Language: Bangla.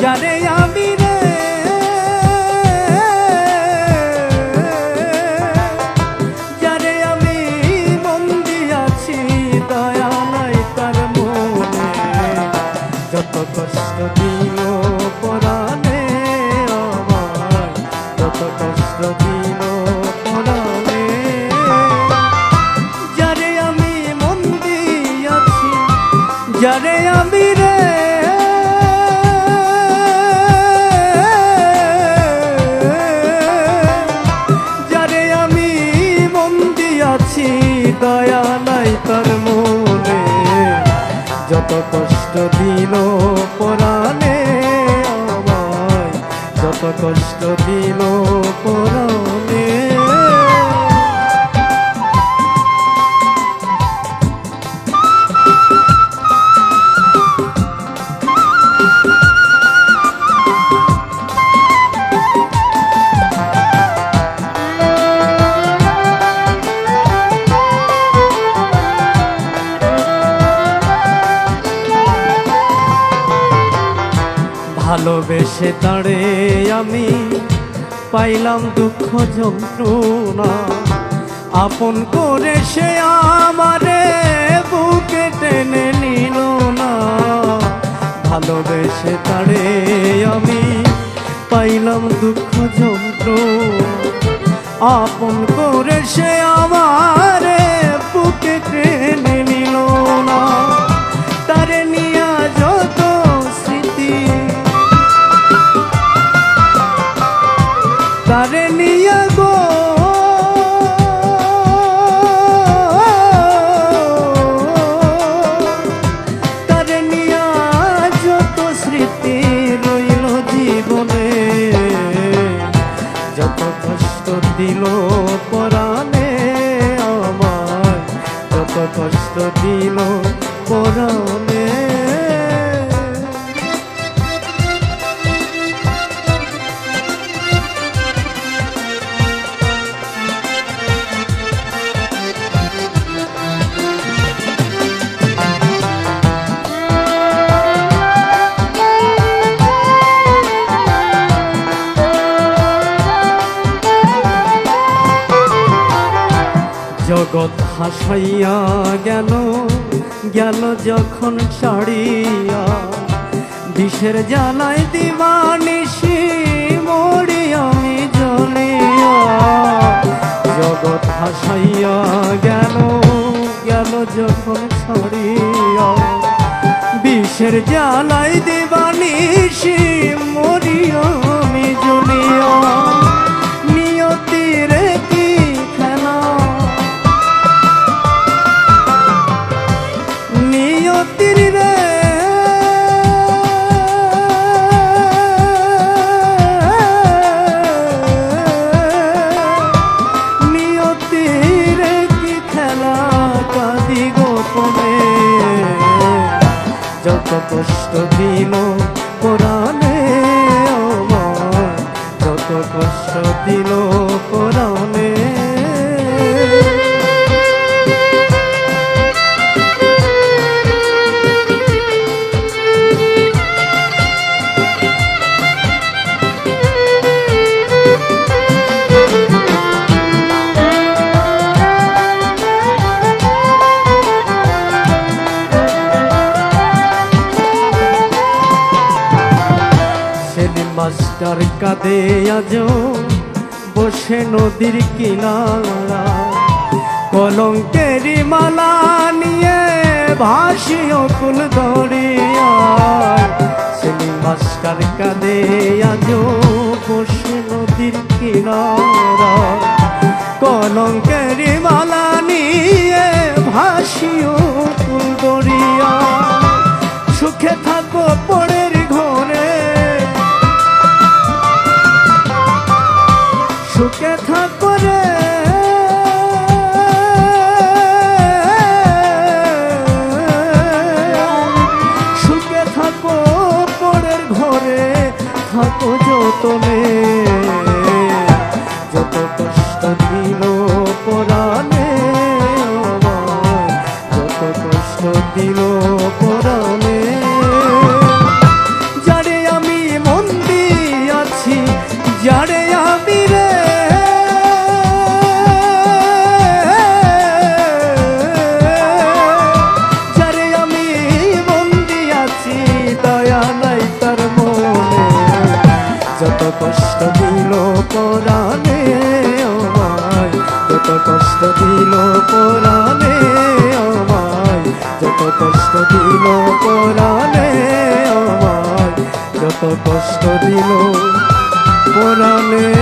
যারে আমি রে যারে আমি মন দিয়াছি দয়া নাই তার মনে যত কষ্ট দিল পরাণে আমার যত কষ্ট দিল পরাণে যারে আমি মন দিয়াছি যারে আমি রে দয়া নাই তার মনে যত কষ্ট দিল পরাণে আমায় যত কষ্ট দিল পরাণে ভালোবেসে তারে আমি পাইলাম দুঃখ যন্ত্রণা আপন করে সে আমারে বুকে টেনে নিল না ভালোবেসে তারে আমি পাইলাম দুঃখ যন্ত্রণা আপন করে সে আমারে বুকে টেনে নিল না তারে নিয়া যত তারে নিয়া গো তারে নিয়া যত স্মৃতি রইল জীবনে যত কষ্ট দিল পরাণে আমার যত কষ্ট দিল পরাণে জগৎ হাসাইয়া গেল গেল যখন ছাড়িয়া বিষের জ্বালায় দিবানিশি মরি আমি জ্বলিয়া জগৎ হাসাইয়া গেল গেল যখন ছাড়িয়া বিষের জ্বালায় দিবানিশি মরি আমি জ্বলিয়া নিয়তির কি খেলা নিয়তির রে নিয়তির কি খেলা কাঁদি গোপনে যত কষ্ট দিল পরাণে আমার যত কষ্ট দিল পরাণে মাস্টার কাঁদে আজ বসে নদীর কিনারা কলঙ্কেরি মালা নিয়ে ভাসি অকুল দরিয়ায় সেলিম মাস্টার কাঁদে আজ বসে নদীর কিনারা কলঙ্কেরি মালা নিয়ে ভাসি অকুল দরিয়ায় সুখে থাকো পরের ঘরে সুখে থাকো রে সুখে থাকো পরের ঘরে থাকো যতনে যত কষ্ট দিল পরাণে আমার যত কষ্ট দিল পরাণে যারে আমি কষ্ট দিল পরাণে আমায়, যত কষ্ট দিল পরাণে আমায়, যত কষ্ট দিল পরাণে আমায়, যত কষ্ট দিল পরাণে